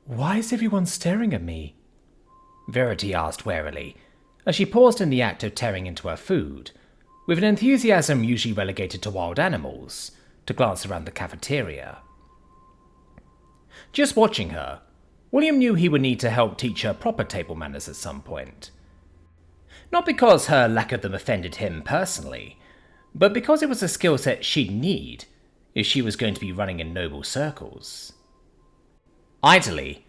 Why is everyone staring at me? Verity asked warily, as she paused in the act of tearing into her food, with an enthusiasm usually relegated to wild animals, to glance around the cafeteria. Just watching her, William knew he would need to help teach her proper table manners at some point. Not because her lack of them offended him personally, but because it was a skill set she'd need if she was going to be running in noble circles. Idly,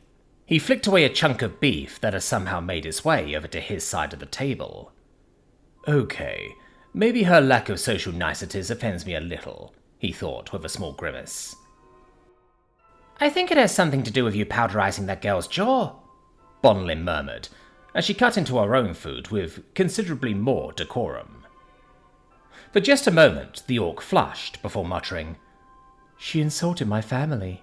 he flicked away a chunk of beef that had somehow made its way over to his side of the table. Okay, maybe her lack of social niceties offends me a little, he thought with a small grimace. I think it has something to do with you powderizing that girl's jaw, Bonlin murmured, as she cut into her own food with considerably more decorum. For just a moment, the orc flushed before muttering, "She insulted my family."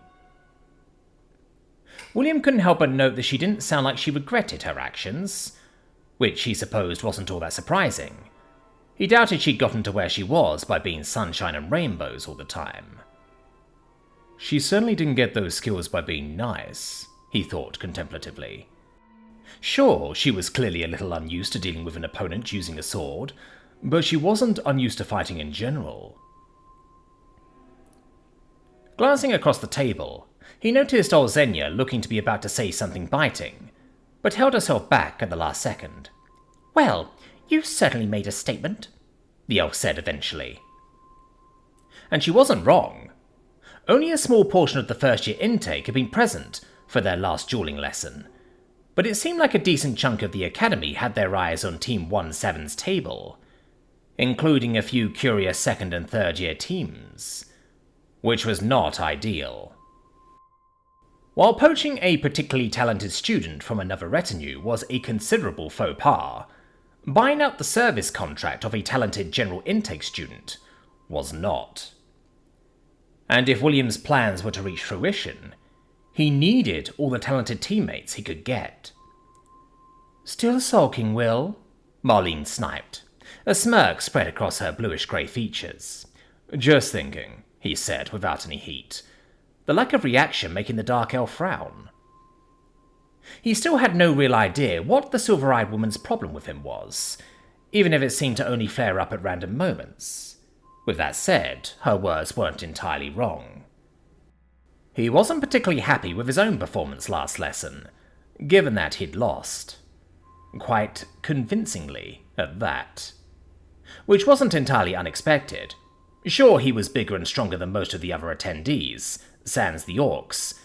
William couldn't help but note that she didn't sound like she regretted her actions, which he supposed wasn't all that surprising. He doubted she'd gotten to where she was by being sunshine and rainbows all the time. She certainly didn't get those skills by being nice, he thought contemplatively. Sure, she was clearly a little unused to dealing with an opponent using a sword, but she wasn't unused to fighting in general. Glancing across the table, he noticed old Xenia looking to be about to say something biting, but held herself back at the last second. "Well, you certainly made a statement," the elf said eventually. And she wasn't wrong. Only a small portion of the first-year intake had been present for their last dueling lesson, but it seemed like a decent chunk of the academy had their eyes on Team 1-7's table, including a few curious second and third-year teams, which was not ideal. While poaching a particularly talented student from another retinue was a considerable faux pas, buying out the service contract of a talented general intake student was not. And if William's plans were to reach fruition, he needed all the talented teammates he could get. "Still sulking, Will?" Marline sniped. A smirk spread across her bluish-grey features. "Just thinking," he said without any heat, the lack of reaction making the dark elf frown. He still had no real idea what the silver-eyed woman's problem with him was, even if it seemed to only flare up at random moments. With that said, her words weren't entirely wrong. He wasn't particularly happy with his own performance last lesson, given that he'd lost. Quite convincingly, at that. Which wasn't entirely unexpected. Sure, he was bigger and stronger than most of the other attendees, sans the orcs,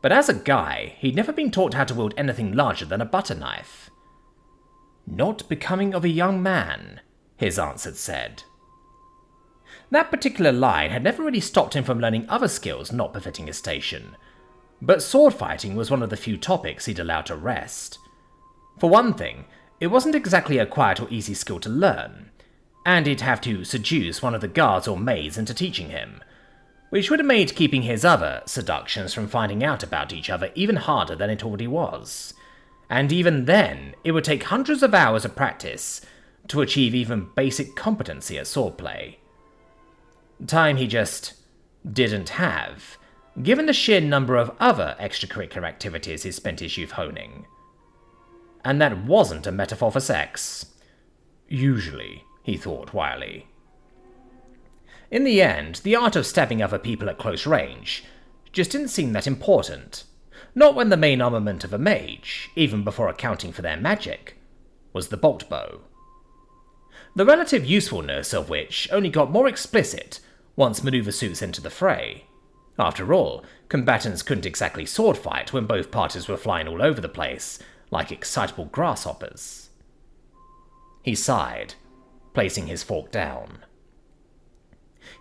but as a guy, he'd never been taught how to wield anything larger than a butter knife. "Not becoming of a young man," his aunts had said. That particular line had never really stopped him from learning other skills not befitting his station, but sword fighting was one of the few topics he'd allowed to rest. For one thing, it wasn't exactly a quiet or easy skill to learn, and he'd have to seduce one of the guards or maids into teaching him, which would have made keeping his other seductions from finding out about each other even harder than it already was. And even then, it would take hundreds of hours of practice to achieve even basic competency at swordplay. Time he just didn't have, given the sheer number of other extracurricular activities he spent his youth honing. And that wasn't a metaphor for sex. Usually, he thought wryly. In the end, the art of stabbing other people at close range just didn't seem that important. Not when the main armament of a mage, even before accounting for their magic, was the bolt bow. The relative usefulness of which only got more explicit once maneuver suits entered the fray. After all, combatants couldn't exactly sword fight when both parties were flying all over the place, like excitable grasshoppers. He sighed, placing his fork down.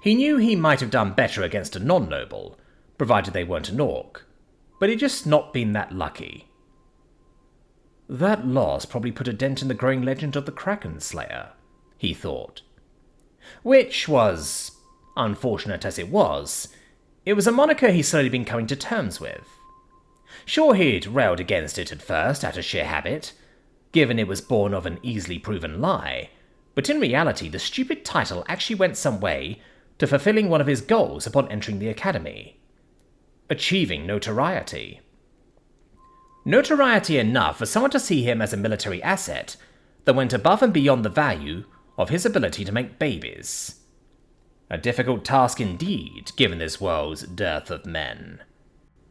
He knew he might have done better against a non-noble, provided they weren't an orc, but he'd just not been that lucky. That loss probably put a dent in the growing legend of the Kraken Slayer, he thought. Which was, unfortunate as it was a moniker he'd slowly been coming to terms with. Sure, he'd railed against it at first out of sheer habit, given it was born of an easily proven lie, but in reality the stupid title actually went some way to fulfilling one of his goals upon entering the academy. Achieving notoriety. Notoriety enough for someone to see him as a military asset that went above and beyond the value of his ability to make babies. A difficult task indeed, given this world's dearth of men.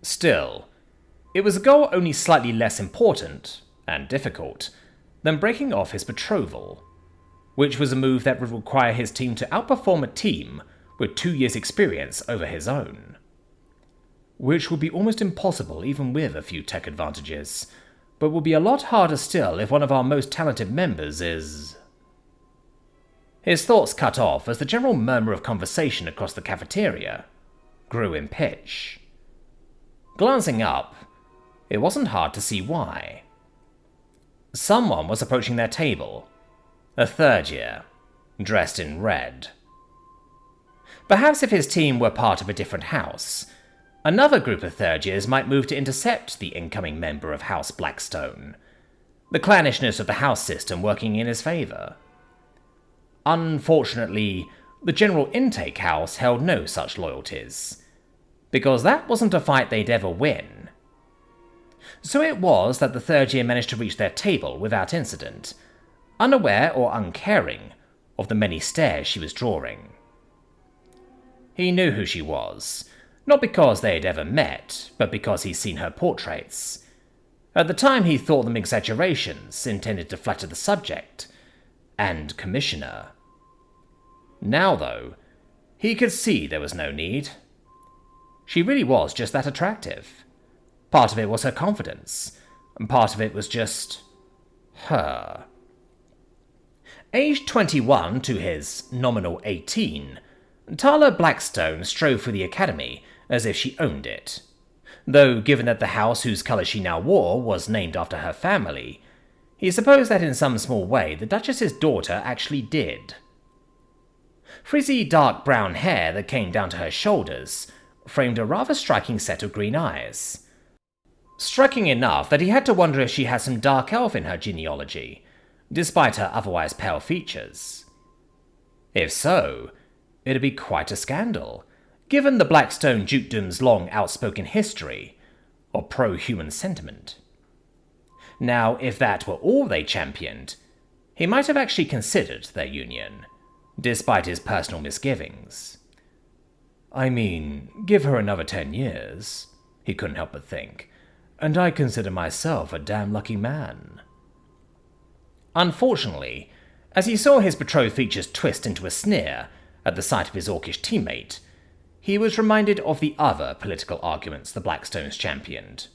Still, it was a goal only slightly less important, and difficult, than breaking off his betrothal, which was a move that would require his team to outperform a team with 2 years' experience over his own. Which would be almost impossible even with a few tech advantages, but will be a lot harder still if one of our most talented members is... His thoughts cut off as the general murmur of conversation across the cafeteria grew in pitch. Glancing up, it wasn't hard to see why. Someone was approaching their table, a third year, dressed in red. Perhaps if his team were part of a different house, another group of third years might move to intercept the incoming member of House Blackstone, the clannishness of the house system working in his favour. Unfortunately, the general intake house held no such loyalties, because that wasn't a fight they'd ever win. So it was that the third year managed to reach their table without incident, unaware or uncaring of the many stares she was drawing. He knew who she was, not because they had ever met, but because he'd seen her portraits. At the time he thought them exaggerations intended to flatter the subject and commissioner. Now, though, he could see there was no need. She really was just that attractive. Part of it was her confidence, and part of it was just... her. Aged 21 to his nominal 18, Tala Blackstone strove for the academy as if she owned it, though given that the house whose colour she now wore was named after her family, he supposed that in some small way the Duchess's daughter actually did. Frizzy dark brown hair that came down to her shoulders framed a rather striking set of green eyes. Striking enough that he had to wonder if she had some dark elf in her genealogy, despite her otherwise pale features. If so, it'd be quite a scandal, given the Blackstone dukedom's long outspoken history of pro-human sentiment. Now, if that were all they championed, he might have actually considered their union, despite his personal misgivings. I mean, give her another 10 years, he couldn't help but think, and I consider myself a damn lucky man. Unfortunately, as he saw his betrothed features twist into a sneer at the sight of his orcish teammate, he was reminded of the other political arguments the Blackstones championed.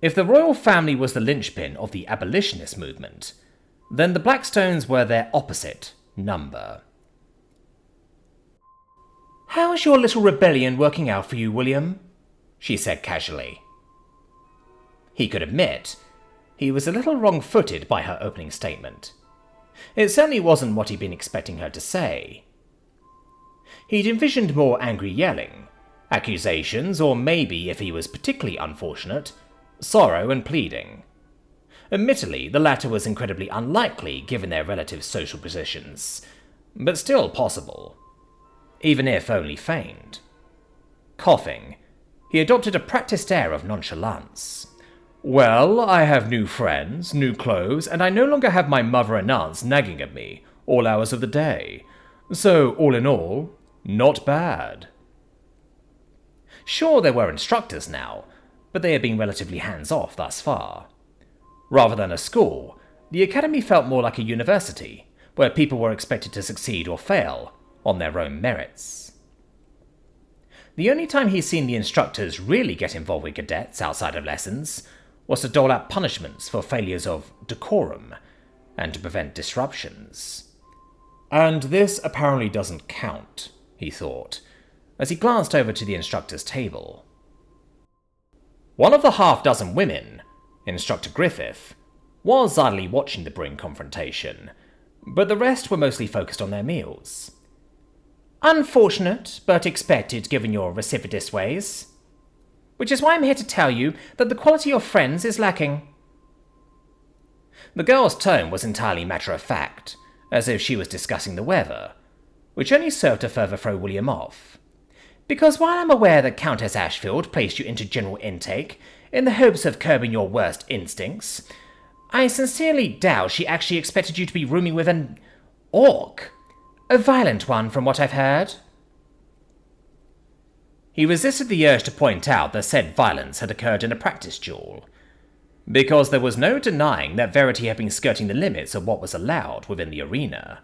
If the royal family was the linchpin of the abolitionist movement, then the Blackstones were their opposite number. "How's your little rebellion working out for you, William?" she said casually. He could admit he was a little wrong-footed by her opening statement. It certainly wasn't what he'd been expecting her to say. He'd envisioned more angry yelling, accusations, or maybe, if he was particularly unfortunate, sorrow and pleading. Admittedly, the latter was incredibly unlikely given their relative social positions, but still possible, even if only feigned. Coughing, he adopted a practiced air of nonchalance. "Well, I have new friends, new clothes, and I no longer have my mother and aunts nagging at me all hours of the day. So, all in all, not bad." Sure, there were instructors now, but they had been relatively hands-off thus far. Rather than a school, the academy felt more like a university, where people were expected to succeed or fail on their own merits. The only time he's seen the instructors really get involved with cadets outside of lessons was to dole out punishments for failures of decorum and to prevent disruptions. And this apparently doesn't count, he thought, as he glanced over to the instructor's table. One of the half-dozen women, Instructor Griffith, was idly watching the brewing confrontation, but the rest were mostly focused on their meals. "Unfortunate, but expected given your recidivist ways. Which is why I'm here to tell you that the quality of friends is lacking." The girl's tone was entirely matter-of-fact, as if she was discussing the weather, which only served to further throw William off. "Because while I'm aware that Countess Ashfield placed you into general intake, in the hopes of curbing your worst instincts. I sincerely doubt she actually expected you to be rooming with an orc. A violent one, from what I've heard." He resisted the urge to point out that said violence had occurred in a practice duel, because there was no denying that Verity had been skirting the limits of what was allowed within the arena.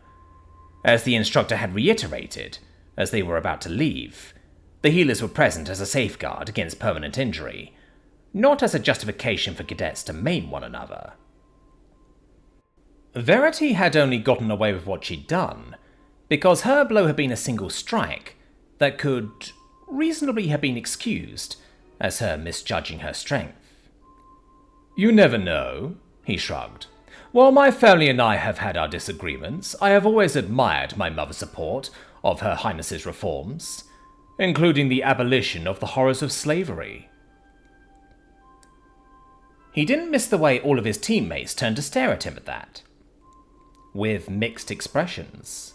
As the instructor had reiterated, as they were about to leave, the healers were present as a safeguard against permanent injury, not as a justification for cadets to maim one another. Verity had only gotten away with what she'd done because her blow had been a single strike that could reasonably have been excused as her misjudging her strength. "You never know," he shrugged. "While my family and I have had our disagreements, I have always admired my mother's support of Her Highness's reforms, including the abolition of the horrors of slavery." He didn't miss the way all of his teammates turned to stare at him at that, with mixed expressions.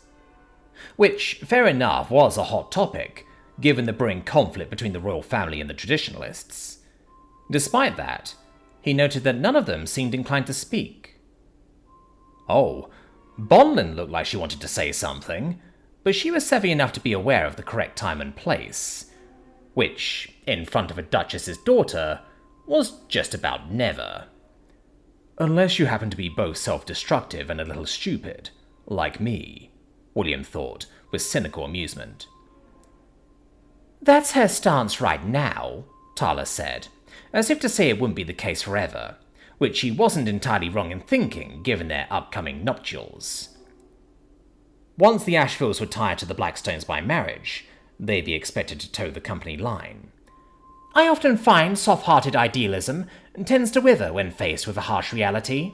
Which, fair enough, was a hot topic, given the brewing conflict between the royal family and the traditionalists. Despite that, he noted that none of them seemed inclined to speak. Oh, Bonlin looked like she wanted to say something, but she was savvy enough to be aware of the correct time and place, which, in front of a duchess's daughter, was just about never. Unless you happen to be both self-destructive and a little stupid, like me, William thought, with cynical amusement. "That's her stance right now," Tala said, as if to say it wouldn't be the case forever, which she wasn't entirely wrong in thinking, given their upcoming nuptials. Once the Ashvilles were tied to the Blackstones by marriage, they'd be expected to toe the company line. "I often find soft-hearted idealism tends to wither when faced with a harsh reality."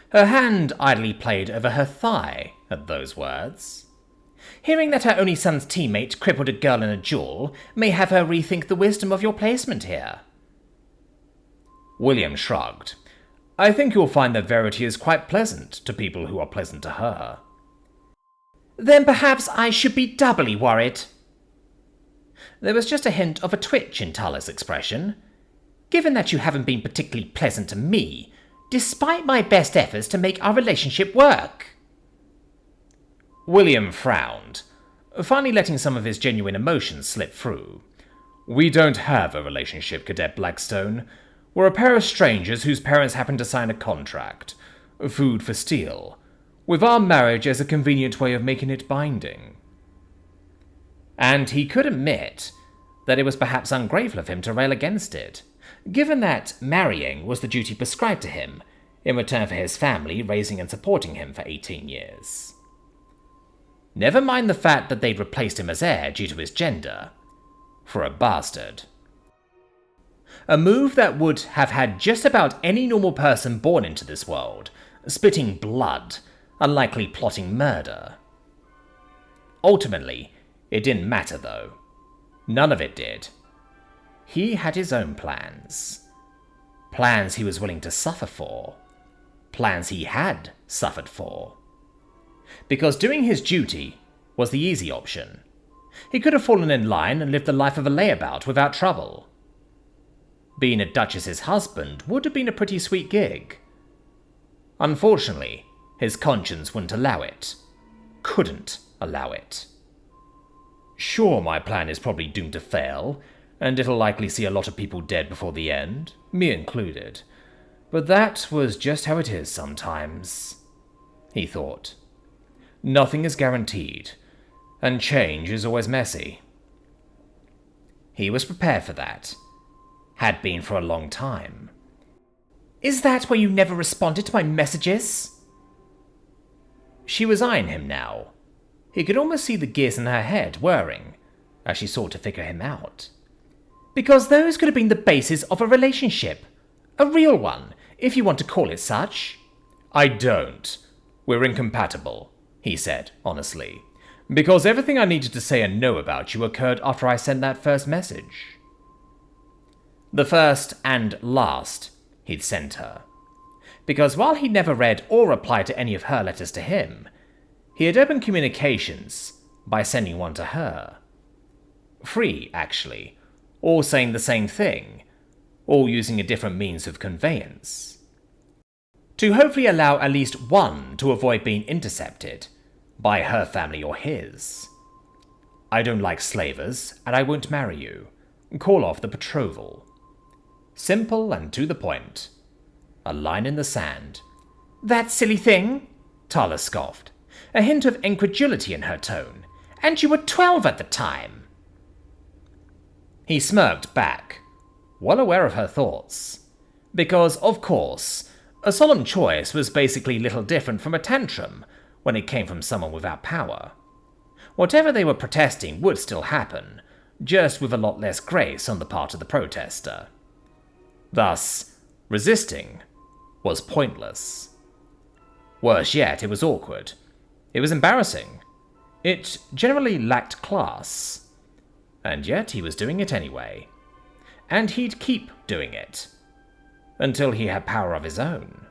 Her hand idly played over her thigh at those words. "Hearing that her only son's teammate crippled a girl in a duel may have her rethink the wisdom of your placement here." William shrugged. "I think you'll find that Verity is quite pleasant to people who are pleasant to her." "Then perhaps I should be doubly worried." There was just a hint of a twitch in Tala's expression. "Given that you haven't been particularly pleasant to me, despite my best efforts to make our relationship work." William frowned, finally letting some of his genuine emotions slip through. "We don't have a relationship, Cadet Blackstone. We're a pair of strangers whose parents happen to sign a contract, food for steel, with our marriage as a convenient way of making it binding." And he could admit that it was perhaps ungrateful of him to rail against it, given that marrying was the duty prescribed to him in return for his family raising and supporting him for 18 years. Never mind the fact that they'd replaced him as heir due to his gender. For a bastard. A move that would have had just about any normal person born into this world, spitting blood, unlikely plotting murder. Ultimately, it didn't matter though. None of it did. He had his own plans. Plans he was willing to suffer for. Plans he had suffered for. Because doing his duty was the easy option. He could have fallen in line and lived the life of a layabout without trouble. Being a duchess's husband would have been a pretty sweet gig. Unfortunately, his conscience wouldn't allow it. Couldn't allow it. Sure, my plan is probably doomed to fail, and it'll likely see a lot of people dead before the end, me included. But that was just how it is sometimes, he thought. Nothing is guaranteed, and change is always messy. He was prepared for that. Had been for a long time. "Is that why you never responded to my messages?" She was eyeing him now. He could almost see the gears in her head whirring as she sought to figure him out. "Because those could have been the basis of a relationship. A real one, if you want to call it such." "I don't. We're incompatible," he said, honestly. "Because everything I needed to say and know about you occurred after I sent that first message." The first and last he'd sent her. Because while he'd never read or replied to any of her letters to him, he had opened communications by sending one to her. 3, actually, all saying the same thing, all using a different means of conveyance. To hopefully allow at least one to avoid being intercepted, by her family or his. I don't like slavers, and I won't marry you. Call off the betrothal. Simple and to the point. A line in the sand. That silly thing? Tala scoffed, a hint of incredulity in her tone. And you were 12 at the time. He smirked back, well aware of her thoughts. Because, of course, a solemn choice was basically little different from a tantrum when it came from someone without power. Whatever they were protesting would still happen, just with a lot less grace on the part of the protester. Thus, resisting was pointless. Worse yet, it was awkward. It was embarrassing. It generally lacked class. And yet he was doing it anyway. And he'd keep doing it. Until he had power of his own.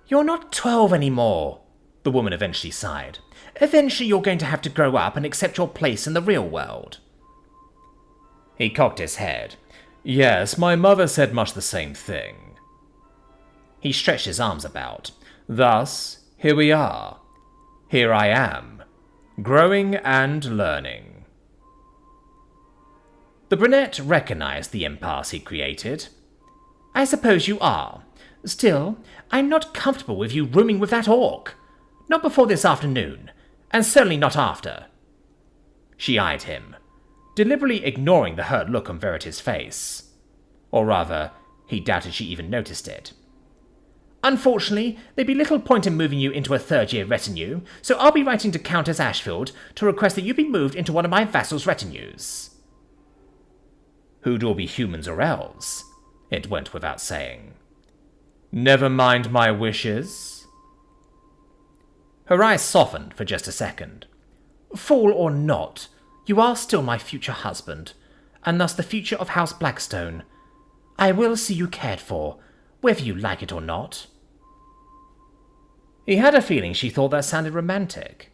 You're not 12 anymore, the woman eventually sighed. Eventually you're going to have to grow up and accept your place in the real world. He cocked his head. Yes, my mother said much the same thing. He stretched his arms about. Thus, here we are. Here I am, growing and learning. The brunette recognized the impasse he created. I suppose you are. Still, I'm not comfortable with you rooming with that orc. Not before this afternoon, and certainly not after. She eyed him, deliberately ignoring the hurt look on Verity's face. Or rather, he doubted she even noticed it. Unfortunately, there'd be little point in moving you into a third-year retinue, so I'll be writing to Countess Ashfield to request that you be moved into one of my vassals' retinues. Who'd all be humans or elves? It went without saying. Never mind my wishes. Her eyes softened for just a second. Fool or not, you are still my future husband, and thus the future of House Blackstone. I will see you cared for, whether you like it or not. He had a feeling she thought that sounded romantic.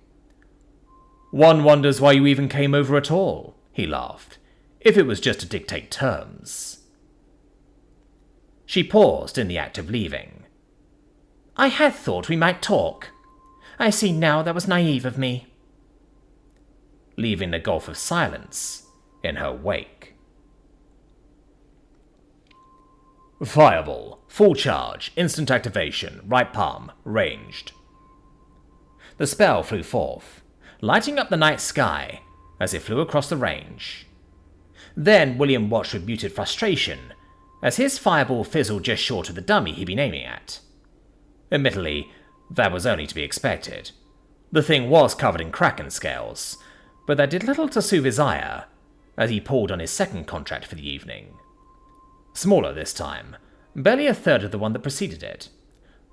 One wonders why you even came over at all, he laughed, if it was just to dictate terms. She paused in the act of leaving. I had thought we might talk. I see now that was naive of me. Leaving the gulf of silence in her wake. Fireball, full charge, instant activation, right palm, ranged. The spell flew forth, lighting up the night sky as it flew across the range. Then William watched with muted frustration as his fireball fizzled just short of the dummy he'd been aiming at. Admittedly, that was only to be expected. The thing was covered in kraken scales, but that did little to soothe his ire as he pulled on his second contract for the evening. Smaller this time, barely a third of the one that preceded it.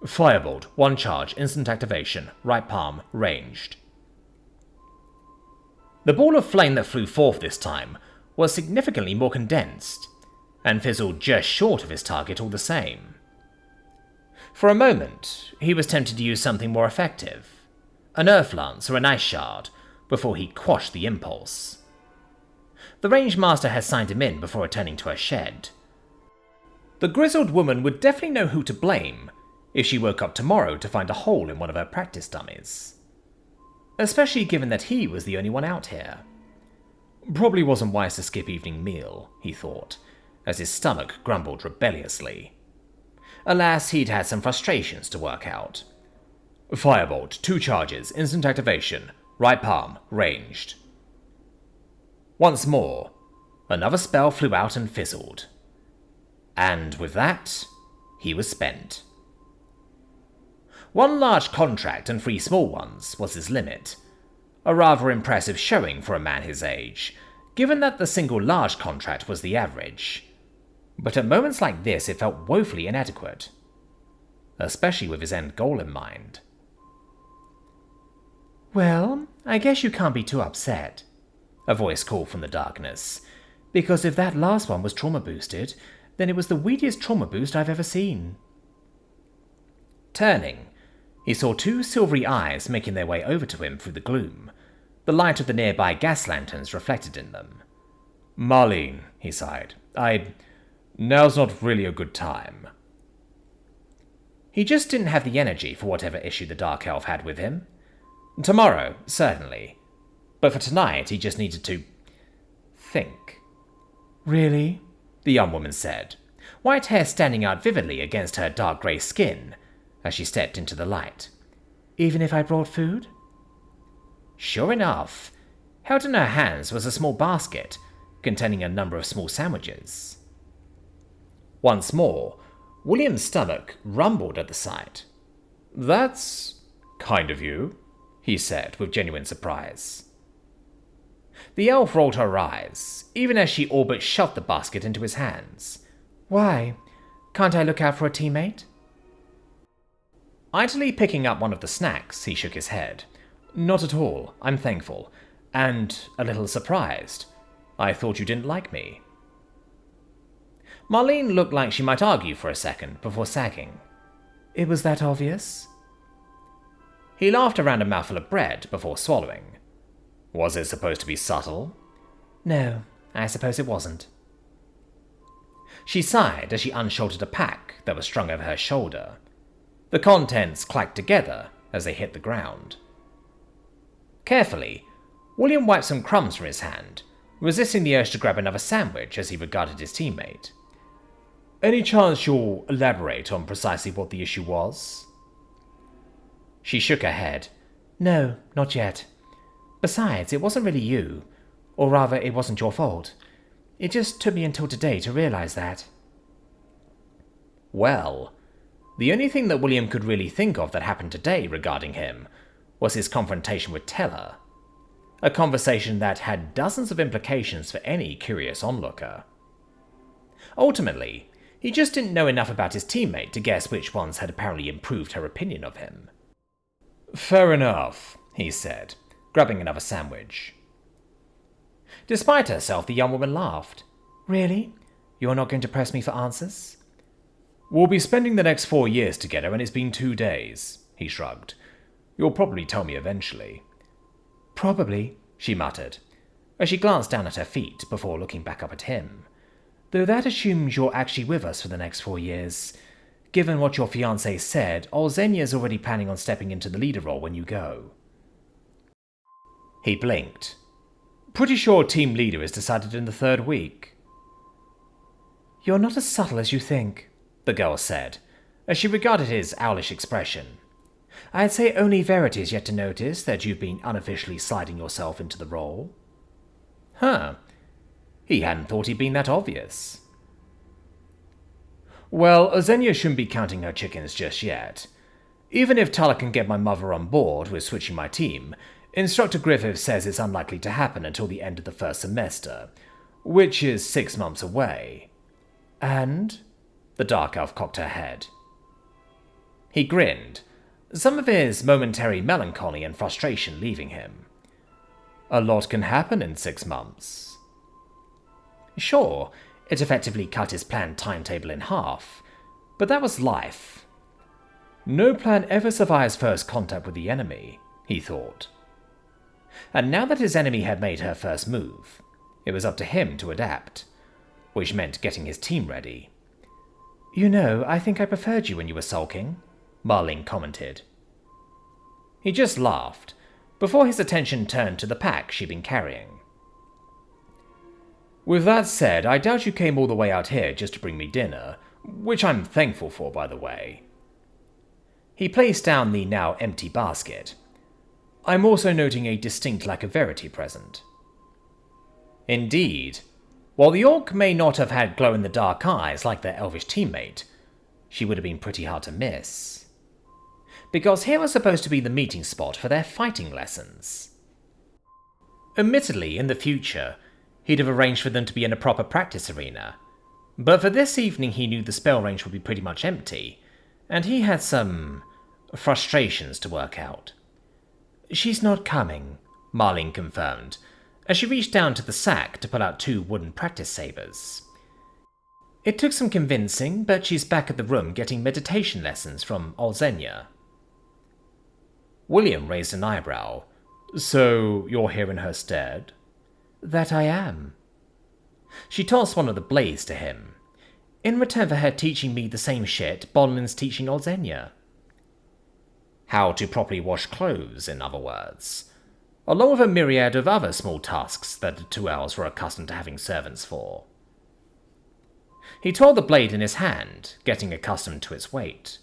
Firebolt, one charge, instant activation, right palm, ranged. The ball of flame that flew forth this time was significantly more condensed, and fizzled just short of his target all the same. For a moment, he was tempted to use something more effective, an earth lance or an ice shard, before he quashed the impulse. The range master had signed him in before returning to her shed. The grizzled woman would definitely know who to blame if she woke up tomorrow to find a hole in one of her practice dummies. Especially given that he was the only one out here. Probably wasn't wise to skip evening meal, he thought, as his stomach grumbled rebelliously. Alas, he'd had some frustrations to work out. Firebolt, 2 charges, instant activation, right palm, ranged. Once more, another spell flew out and fizzled. And with that, he was spent. 1 large contract and 3 small ones was his limit, a rather impressive showing for a man his age, given that the single large contract was the average. But at moments like this it felt woefully inadequate, especially with his end goal in mind. Well, I guess you can't be too upset, a voice called from the darkness, because if that last one was trauma boosted, then it was the weediest trauma boost I've ever seen. Turning, he saw 2 silvery eyes making their way over to him through the gloom, the light of the nearby gas lanterns reflected in them. Marline, he sighed. Now's not really a good time. He just didn't have the energy for whatever issue the Dark Elf had with him. Tomorrow, certainly. But for tonight, he just needed to think. Really? The young woman said, white hair standing out vividly against her dark grey skin as she stepped into the light. Even if I brought food? Sure enough, held in her hands was a small basket containing a number of small sandwiches. Once more, William's stomach rumbled at the sight. That's kind of you, he said with genuine surprise. The elf rolled her eyes, even as she all but shoved the basket into his hands. Why? Can't I look out for a teammate? Idly picking up one of the snacks, he shook his head. Not at all, I'm thankful. And a little surprised. I thought you didn't like me. Marline looked like she might argue for a second before sagging. It was that obvious? He laughed around a mouthful of bread before swallowing. Was it supposed to be subtle? No, I suppose it wasn't. She sighed as she unshouldered a pack that was strung over her shoulder. The contents clacked together as they hit the ground. Carefully, William wiped some crumbs from his hand, resisting the urge to grab another sandwich as he regarded his teammate. Any chance you'll elaborate on precisely what the issue was? She shook her head. No, not yet. Besides, it wasn't really you. Or rather, it wasn't your fault. It just took me until today to realize that. Well, the only thing that William could really think of that happened today regarding him was his confrontation with Tala. A conversation that had dozens of implications for any curious onlooker. Ultimately, he just didn't know enough about his teammate to guess which ones had apparently improved her opinion of him. Fair enough, he said, grabbing another sandwich. Despite herself, the young woman laughed. Really? You're not going to press me for answers? We'll be spending the next 4 years together and it's been 2 days, he shrugged. You'll probably tell me eventually. Probably, she muttered, as she glanced down at her feet before looking back up at him. Though that assumes you're actually with us for the next 4 years. Given what your fiancé said, Olzenya's already planning on stepping into the leader role when you go. He blinked. Pretty sure team leader is decided in the 3rd week. You're not as subtle as you think, the girl said, as she regarded his owlish expression. I'd say only Verity's yet to notice that you've been unofficially sliding yourself into the role. Huh. He hadn't thought he'd been that obvious. Well, Olzenya shouldn't be counting her chickens just yet. Even if Tala can get my mother on board with switching my team, Instructor Griffith says it's unlikely to happen until the end of the 1st semester, which is 6 months away. And? The Dark Elf cocked her head. He grinned, some of his momentary melancholy and frustration leaving him. A lot can happen in 6 months. Sure, it effectively cut his planned timetable in half, but that was life. No plan ever survives first contact with the enemy, he thought. And now that his enemy had made her first move, it was up to him to adapt, which meant getting his team ready. You know, I think I preferred you when you were sulking, Marline commented. He just laughed, before his attention turned to the pack she'd been carrying. With that said, I doubt you came all the way out here just to bring me dinner, which I'm thankful for, by the way. He placed down the now empty basket. I'm also noting a distinct lack of Verity present. Indeed. While the orc may not have had glow-in-the-dark eyes like their elvish teammate, she would have been pretty hard to miss. Because here was supposed to be the meeting spot for their fighting lessons. Admittedly, in the future, he'd have arranged for them to be in a proper practice arena, but for this evening he knew the spell range would be pretty much empty, and he had some frustrations to work out. She's not coming, Marline confirmed, as she reached down to the sack to pull out 2 wooden practice sabers. It took some convincing, but she's back at the room getting meditation lessons from Olzenya. William raised an eyebrow. So you're here in her stead? That I am. She tossed one of the blades to him, in return for her teaching me the same shit Bonlin's teaching Olzenia. How to properly wash clothes, in other words, along with a myriad of other small tasks that the two elves were accustomed to having servants for. He twirled the blade in his hand, getting accustomed to its weight.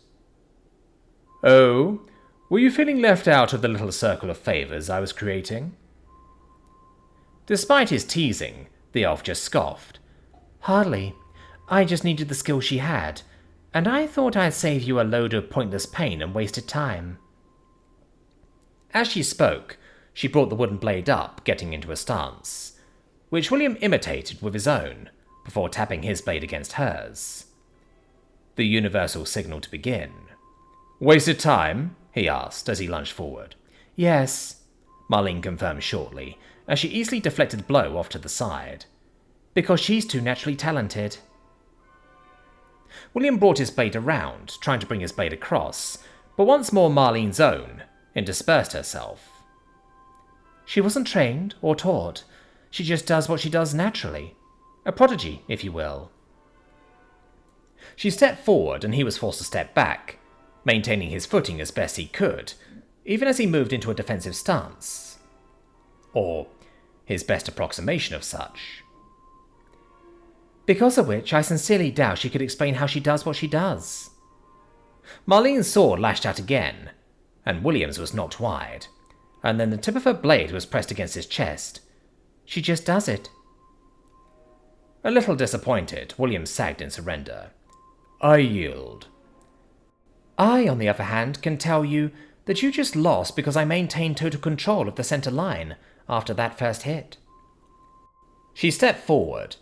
"Oh, were you feeling left out of the little circle of favours I was creating?" Despite his teasing, the elf just scoffed. "Hardly. I just needed the skill she had, and I thought I'd save you a load of pointless pain and wasted time." As she spoke, she brought the wooden blade up, getting into a stance, which William imitated with his own, before tapping his blade against hers. The universal signal to begin. "Wasted time?" he asked as he lunged forward. "Yes," Marline confirmed shortly, as she easily deflected the blow off to the side. "Because she's too naturally talented." William brought his blade around, trying to bring his blade across, but once more Marline's own, interspersed herself. "She wasn't trained or taught. She just does what she does naturally. A prodigy, if you will." She stepped forward and he was forced to step back, maintaining his footing as best he could, even as he moved into a defensive stance. Or his best approximation of such. "Because of which I sincerely doubt she could explain how she does what she does." Marlene's sword lashed out again, and William's was knocked wide, and then the tip of her blade was pressed against his chest. "She just does it." A little disappointed, William sagged in surrender. "I yield." "I, on the other hand, can tell you that you just lost because I maintained total control of the center line after that first hit." She stepped forward,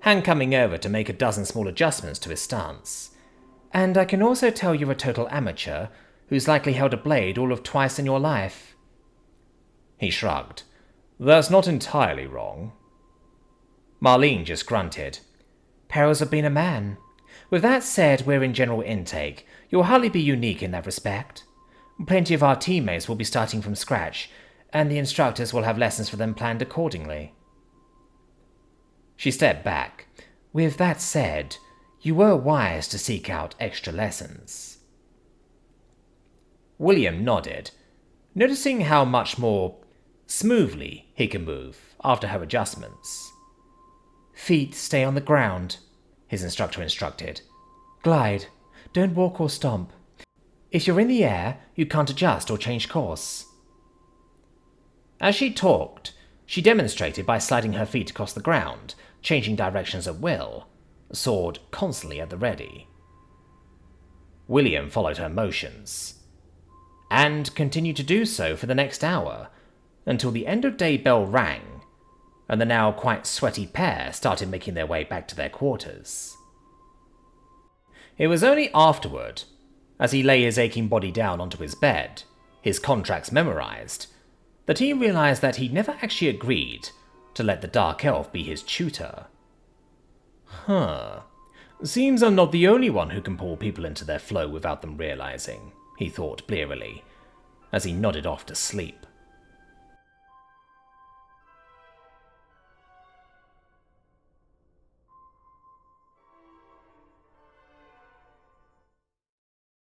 hand coming over to make a dozen small adjustments to his stance. "And I can also tell you're a total amateur who's likely held a blade all of twice in your life." He shrugged. "That's not entirely wrong." Marline just grunted. "Perils of being a man. With that said, we're in general intake. You'll hardly be unique in that respect. Plenty of our teammates will be starting from scratch, and the instructors will have lessons for them planned accordingly." She stepped back. "With that said, you were wise to seek out extra lessons." William nodded, noticing how much more smoothly he can move after her adjustments. "Feet stay on the ground," his instructor instructed. "Glide. Don't walk or stomp. If you're in the air, you can't adjust or change course." As she talked, she demonstrated by sliding her feet across the ground, changing directions at will, sword constantly at the ready. William followed her motions, and continued to do so for the next hour, until the end of day bell rang, and the now quite sweaty pair started making their way back to their quarters. It was only afterward, as he lay his aching body down onto his bed, his contracts memorized, that he realized that he'd never actually agreed to let the Dark Elf be his tutor. Seems I'm not the only one who can pull people into their flow without them realizing, he thought blearily, as he nodded off to sleep.